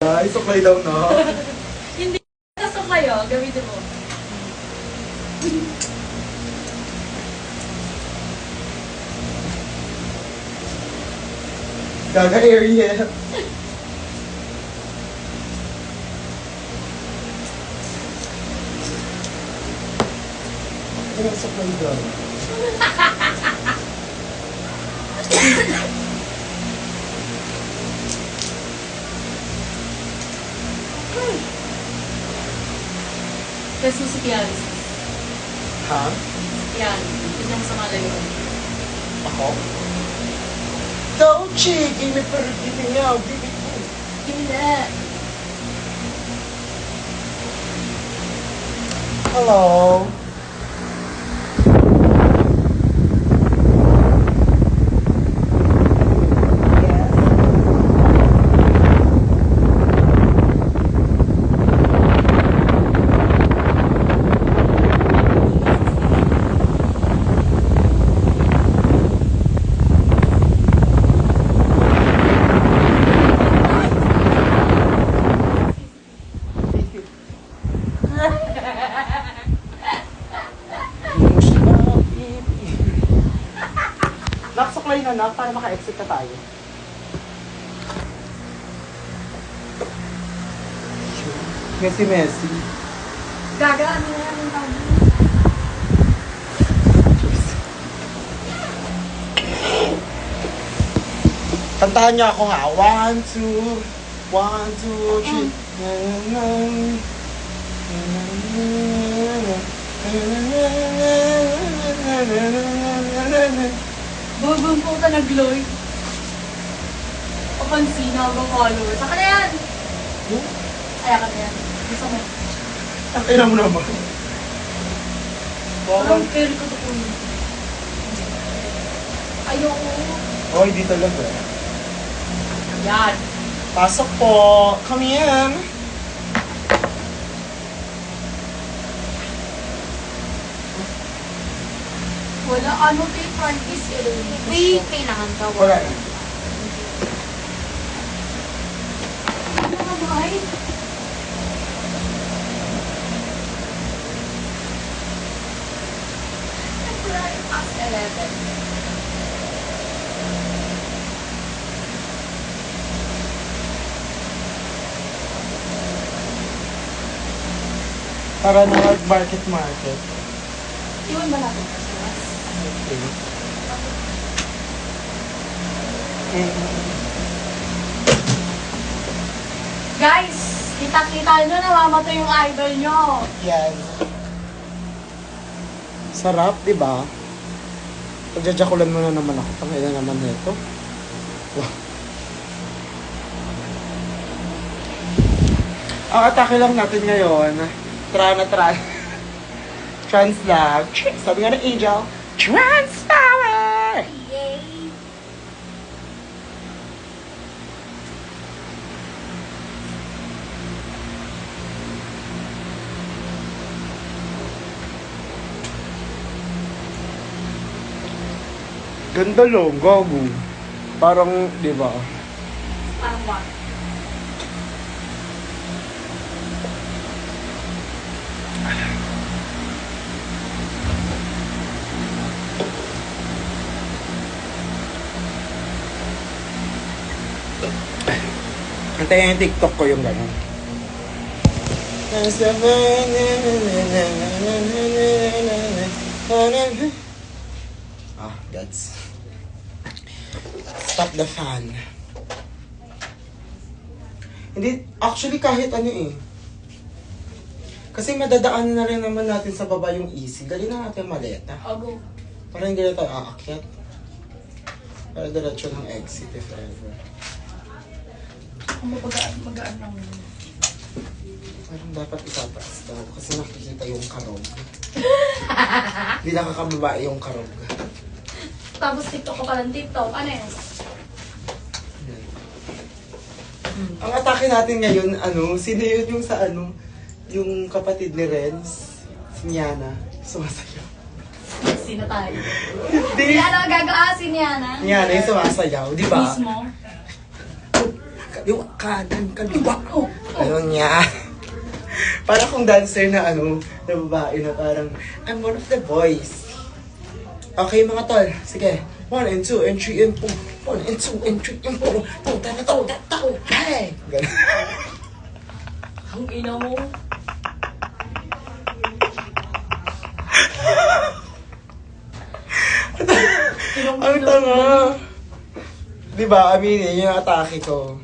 Ay, suklay daw na. Hindi kasok kayo, gamitin mo. Gaga Ariel. Ay, suklay daw. Jesus yan. Ha? Yan. Tignan mo sa malayo. Ako? Dolce, give me for giving out, baby. Hindi. Hello. Nakasuklay na na para maka-exit na tayo. Messi. Gaga, ano na yan yung tawag? Kantahan niya ako nga. 1, 2, 1, 2, 3. Bubong po ka nag-gloy. O pansina, hanggang color. Saka na yan! Kaya ka na yan. Gusto mo. Ang ina mo naman. Parang carry ko ito po. Ayoko. Oh, hindi talaga. Yan. Pasok po. Come in. Wala, ano ito yung practice eh. May kailangan ka. Wala na. Ano ka ba ay? Temporary past 11. Para na market. Iwan ba natin? Guys, kita-kita nyo, namamatay yung idol nyo. Yan. Sarap, di ba? Pagjajakulan mo na naman ako. Tangina naman nito. Wow. Ang atake lang natin ngayon, Trana. Translab. Sabi nga ng Angel, Transpower! Yay! Ganda lang, gago. Parang, di ba? Parang what? Antayin yung TikTok ko yung gano'n. Ah, that's... Stop the fan. Hindi, actually kahit ano eh. Kasi madadaanan na rin naman natin sa baba yung easy. Dali na natin maleta. Ogo. Para hindi na tayo aakyat. Para diretso ng exit if ever. Ang magaan lang. Parang dapat itataas daw kasi nakikita yung karog. Hindi nakakababae yung karog. Tapos TikTok ko palang TikTok. Ano yun? Ang atake natin ngayon, sino yun yung sa yung kapatid ni Renz, si Niana, sumasayaw. Sino tayo? Hindi! Niana, gagaasin Niana. Niana yung sumasayaw, di ba? Mismo. Kaliwa, kanan, kaliwa. Ano niya? Para kung dancer na na babae na parang, I'm one of the boys. Okay mga tol, sige. 1 and 2 and 3 and 4. 1 and 2 and 3 and 4. Punta na to. Hey! Ganun. Ang ina mo. Ang tanga. Diba, aminin yung atake ko.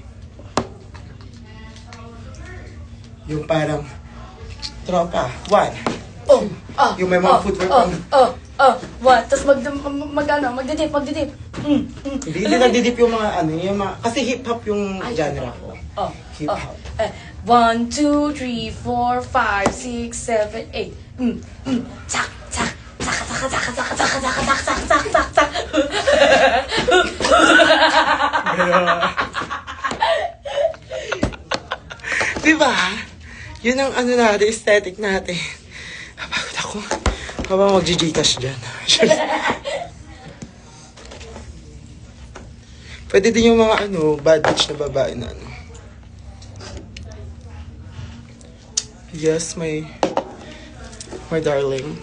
Yung parang, tropa, 1. Yung may mga footwork. Tapos magdidip. Hindi nagdidip yung mga kasi hip-hop yung genre ko. Hip-hop. 1, 2, 3, 4, 5, 6, 7, 8. Tsak, tsak, tsak. Diba? Yun ang natin, aesthetic natin. Napagod ako. Habang mag-Gcash dyan. Pwede din yung mga bad bitch na babae na Yes, my darling.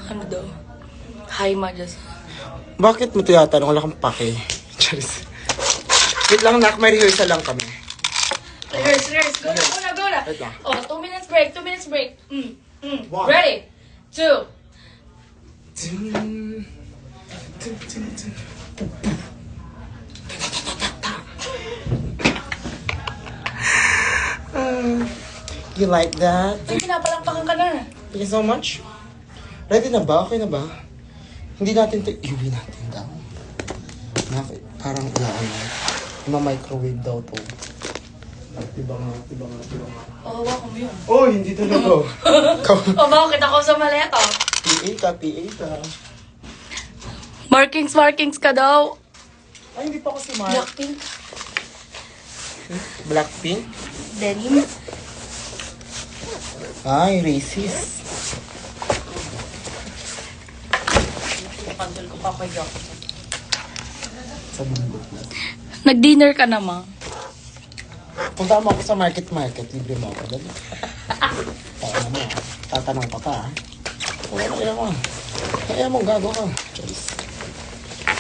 Ano daw? Hi, Majas. Bakit mo tinatanong? Wala kang pake. Charis. Wait lang, nak. May rehearsal lang kami. Rehearse. Go na. Wait lang. 2 minutes break. One. Ready? 2. Dun. You like that? Ay, pinapalakpakan ka na. Thank you so much. Ready na ba? Okay na ba? Hindi natin ito iuwi natin daw. Parang ima-microwave daw to. Diba nga. Hawakan mo yun. Oh, hindi talaga. Bakit ako sa maleta? PA ka. Markings ka daw. Ay, hindi pa ako si Mark. Blackpink. Blackpink? Denim. Ay, racist. Cancel ko pa kay Jackson. Sa bundok na. Nag-dinner ka naman. Punta mo ako sa market, libre mo ako. Dali. Tatanong ka pa, Kaya mo, gago ka. Choice.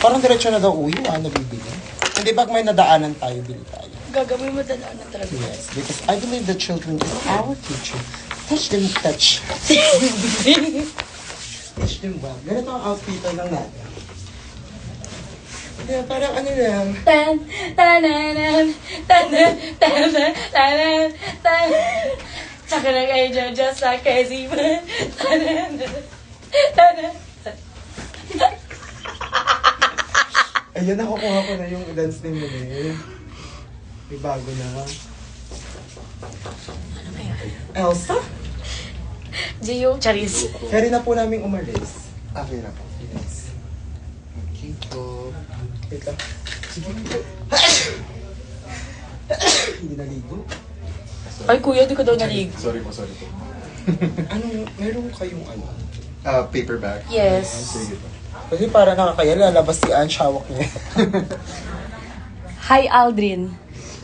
Parang diretso na daw uwi, nabibili. Hindi ba may nadaanan tayo, bili tayo? Gagawin mo na talaga. Yes, because I believe the children is our future. Touch them, touch. Touch them well. Ganito ang outfit lang natin. Kaya parang lang. Tsaka na kayo dyan, just like crazy man. Ayun, nakukuha ko na yung dance ni Mune. May bago na. Ano ba yan? Elsa? Gio, Charis. Kaya na po namin umalis. Okay na po. Yes. Okay po. Wait lang. Sige. Hindi naligo. Ay, kuya, di ka daw naligo. Sorry po. Meron kayong Paperback. Yes. Sige po. Kasi para nakakaya, lalabas si Anne, shawak niya. Hi, Aldrin.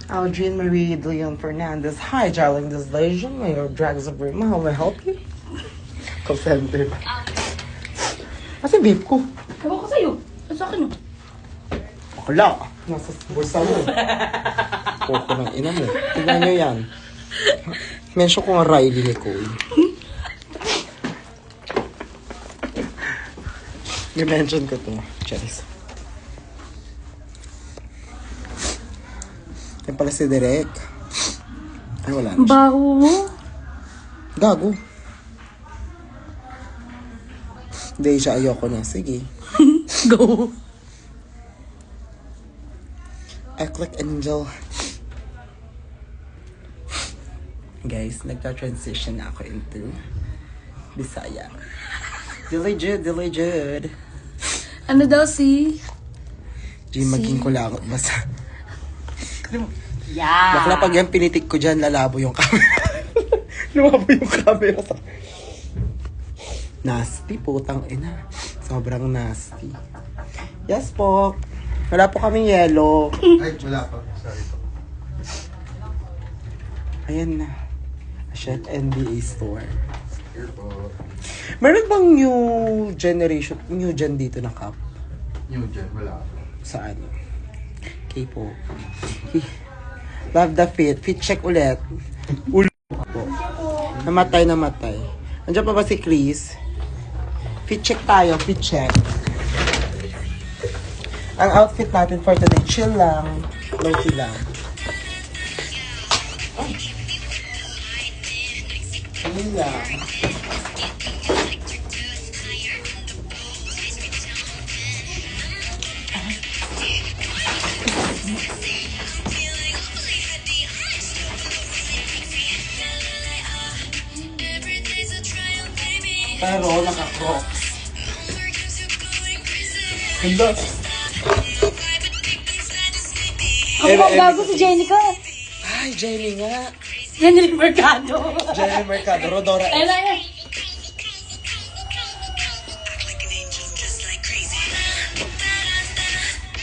Aldrin Marie de Leon Fernandez. Hi, darling, this is Legion. May your drags of room. How may I help you? Call center. Kasi vape ko. Ewan ko sa'yo. Ano sa akin, no? Wala. Nasa bursa mo. Koko ng ina mo. Tignan nyo yan. Mention ko nga Riley Nicole. I-mention ko to. Charis. Yan pala si Derek. Ay, wala na siya. Baho mo. Gago. Hindi siya, ayoko na. Sige. Go. I click Angel. Guys, nagka-transition na ako into Bisaya. Delayed. Ano daw si? Di maging kulakot basta. Yeah. Bakla pag yan pinitik ko dyan, lalabo yung camera. Lumabo yung camera sa... Nasty, putang ina. Sobrang nasty. Yes po. Wala po kaming yellow. Ay, wala pa. Sorry po. Ayan na. Chef NBA store. Here po. Meron bang new gen dito na cup? New gen, wala pa. Saan? Okay po. Love the fit. Fit check ulit. Ulo po. Namatay. Andiyan pa ba si Chris? Fit check tayo. Fit check. Ang outfit natin for today, chill lang. Low-key lang. Chill lang. Pero naka-crocs. Ganda. Ang bago si Jenica. Ay, Jenny nga. Jenny Mercado. Jenny Mercado, Rodora. Ayun na yan.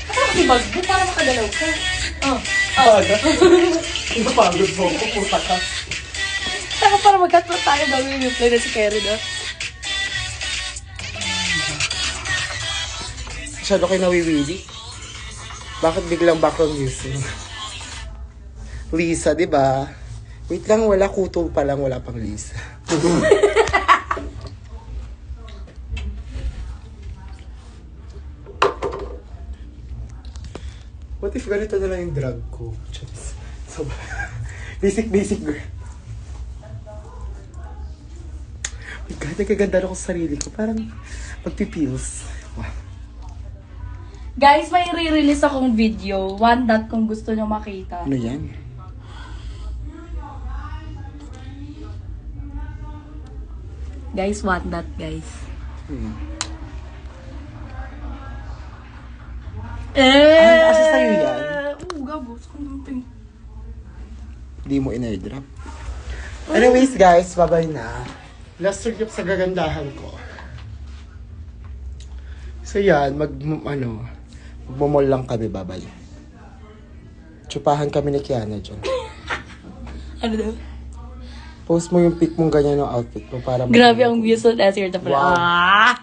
Ano kasi bagbo para makagalaw ka? Oh. Paga. Napagod mo ko, puta ka. Saka para magkatlo tayo bago yung play na si Kerry na. Masyado kayo nawiwili. Bakit biglang background music? Lisa, di ba? Wait lang, wala kuto pa lang, wala pang Lisa. What if ganito na lang yung drag ko? Charis. So, basic girl. My God, nagkaganda na ako sa sarili ko. Parang magpipils. Wow. Guys, may re-release akong video. One dot kung gusto nyo makita. Ano yan? Guys, one dot, guys. Asa sa'yo yan? Oo, gabo. Di mo in-airdrop. Anyways guys, bye-bye na. Last trip sa gagandahan ko. So yan, magmamall lang kami, bye-bye. Tsupahan kami ni Kiana dyan. Ano daw? Post mo yung pic mong ganyan ng outfit mo para Grabe ang views on SR. Wow.